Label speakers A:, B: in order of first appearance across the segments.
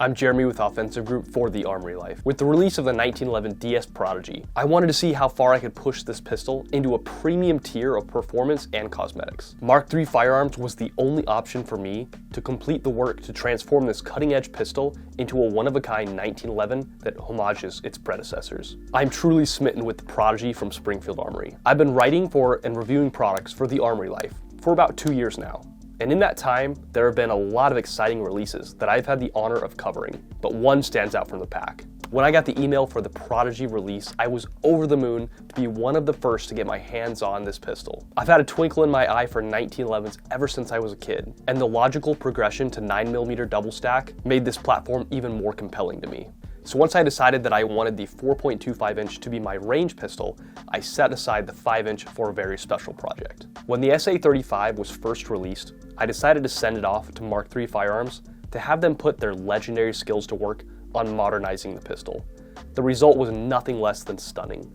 A: I'm Jeremy with Offensive Group for the Armory Life. With the release of the 1911 DS Prodigy, I wanted to see how far I could push this pistol into a premium tier of performance and cosmetics. Mk3 Firearms was the only option for me to complete the work to transform this cutting-edge pistol into a one-of-a-kind 1911 that homages its predecessors. I'm truly smitten with the Prodigy from Springfield Armory. I've been writing for and reviewing products for the Armory Life for about 2 years now. And in that time, there have been a lot of exciting releases that I've had the honor of covering, but one stands out from the pack. When I got the email for the Prodigy release, I was over the moon to be one of the first to get my hands on this pistol. I've had a twinkle in my eye for 1911s ever since I was a kid, and the logical progression to 9mm double stack made this platform even more compelling to me. So once I decided that I wanted the 4.25 inch to be my range pistol, I set aside the 5 inch for a very special project. When the SA-35 was first released, I decided to send it off to Mk3 Firearms to have them put their legendary skills to work on modernizing the pistol. The result was nothing less than stunning.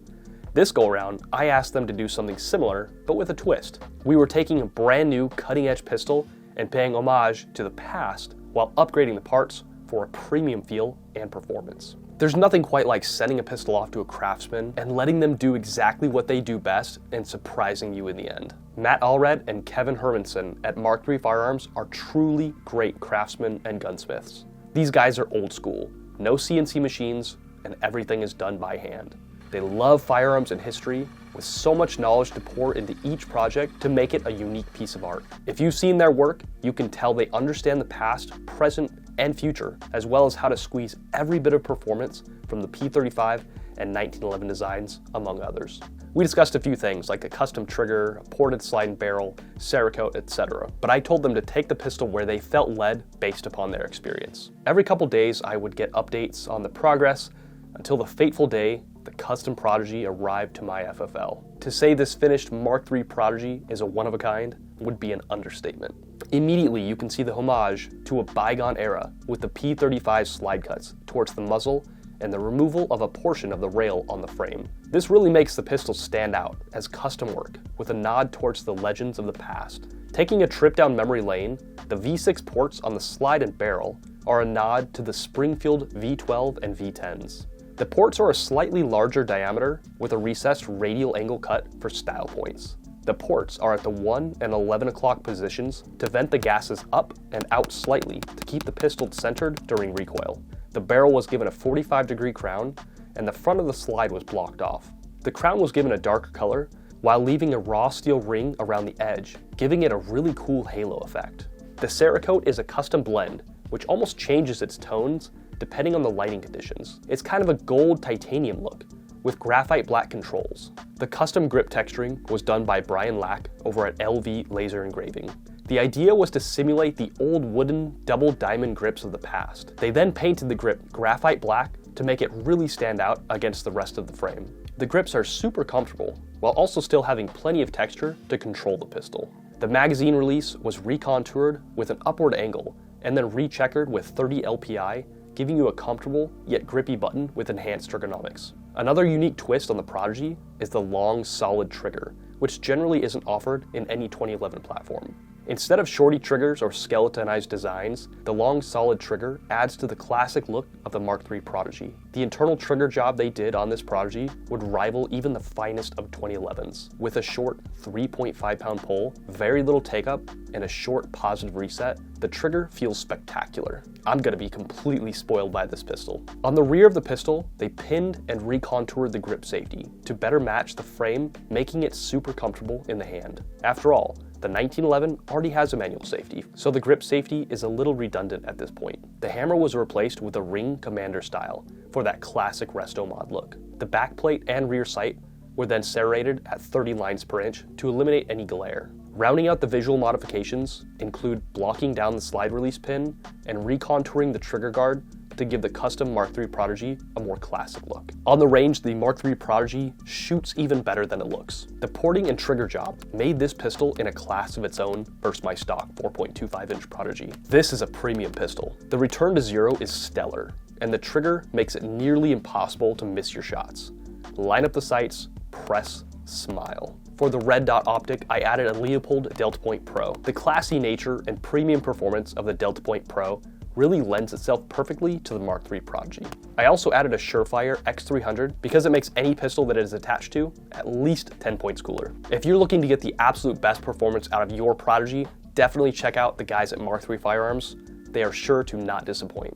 A: This go around, I asked them to do something similar, but with a twist. We were taking a brand new cutting edge pistol and paying homage to the past while upgrading the parts for a premium feel and performance. There's nothing quite like sending a pistol off to a craftsman and letting them do exactly what they do best and surprising you in the end. Matt Allred and Kevin Hermanson at Mk3 Firearms are truly great craftsmen and gunsmiths. These guys are old school, no CNC machines, and everything is done by hand. They love firearms and history with so much knowledge to pour into each project to make it a unique piece of art. If you've seen their work, you can tell they understand the past, present, and future, as well as how to squeeze every bit of performance from the P35 and 1911 designs, among others. We discussed a few things like a custom trigger, a ported slide and barrel, Cerakote, etc. But I told them to take the pistol where they felt led based upon their experience. Every couple days I would get updates on the progress until the fateful day the custom Prodigy arrived to my FFL. To say this finished Mk3 Prodigy is a one-of-a-kind would be an understatement. Immediately you can see the homage to a bygone era with the P35 slide cuts towards the muzzle and the removal of a portion of the rail on the frame. This really makes the pistol stand out as custom work with a nod towards the legends of the past. Taking a trip down memory lane, the V6 ports on the slide and barrel are a nod to the Springfield V12 and V10s. The ports are a slightly larger diameter with a recessed radial angle cut for style points. The ports are at the 1 and 11 o'clock positions to vent the gases up and out slightly to keep the pistol centered during recoil. The barrel was given a 45-degree crown and the front of the slide was blocked off. The crown was given a darker color while leaving a raw steel ring around the edge, giving it a really cool halo effect. The Cerakote is a custom blend which almost changes its tones depending on the lighting conditions. It's kind of a gold titanium look with graphite black controls. The custom grip texturing was done by Brian Lack over at LV Laser Engraving. The idea was to simulate the old wooden double diamond grips of the past. They then painted the grip graphite black to make it really stand out against the rest of the frame. The grips are super comfortable while also still having plenty of texture to control the pistol. The magazine release was recontoured with an upward angle and then recheckered with 30 LPI, giving you a comfortable yet grippy button with enhanced ergonomics. Another unique twist on the Prodigy is the long, solid trigger, which generally isn't offered in any 2011 platform. Instead of shorty triggers or skeletonized designs, the long, solid trigger adds to the classic look of the Mk3 Prodigy. The internal trigger job they did on this Prodigy would rival even the finest of 2011s. With a short 3.5-pound pull, very little take-up, and a short positive reset, the trigger feels spectacular. I'm gonna be completely spoiled by this pistol. On the rear of the pistol, they pinned and recontoured the grip safety to better match the frame, making it super comfortable in the hand. After all, the 1911 already has a manual safety, so the grip safety is a little redundant at this point. The hammer was replaced with a ring commander style for that classic resto mod look. The backplate and rear sight were then serrated at 30 lines per inch to eliminate any glare. Rounding out the visual modifications include blocking down the slide release pin and recontouring the trigger guard to give the custom Mk3 Prodigy a more classic look. On the range, the Mk3 Prodigy shoots even better than it looks. The porting and trigger job made this pistol in a class of its own versus my stock 4.25-inch Prodigy. This is a premium pistol. The return to zero is stellar, and the trigger makes it nearly impossible to miss your shots. Line up the sights, press, smile. For the red dot optic, I added a Leupold Delta Point Pro. The classy nature and premium performance of the Delta Point Pro really lends itself perfectly to the Mark III Prodigy. I also added a Surefire X300 because it makes any pistol that it is attached to at least 10 points cooler. If you're looking to get the absolute best performance out of your Prodigy, definitely check out the guys at Mk3 Firearms. They are sure to not disappoint.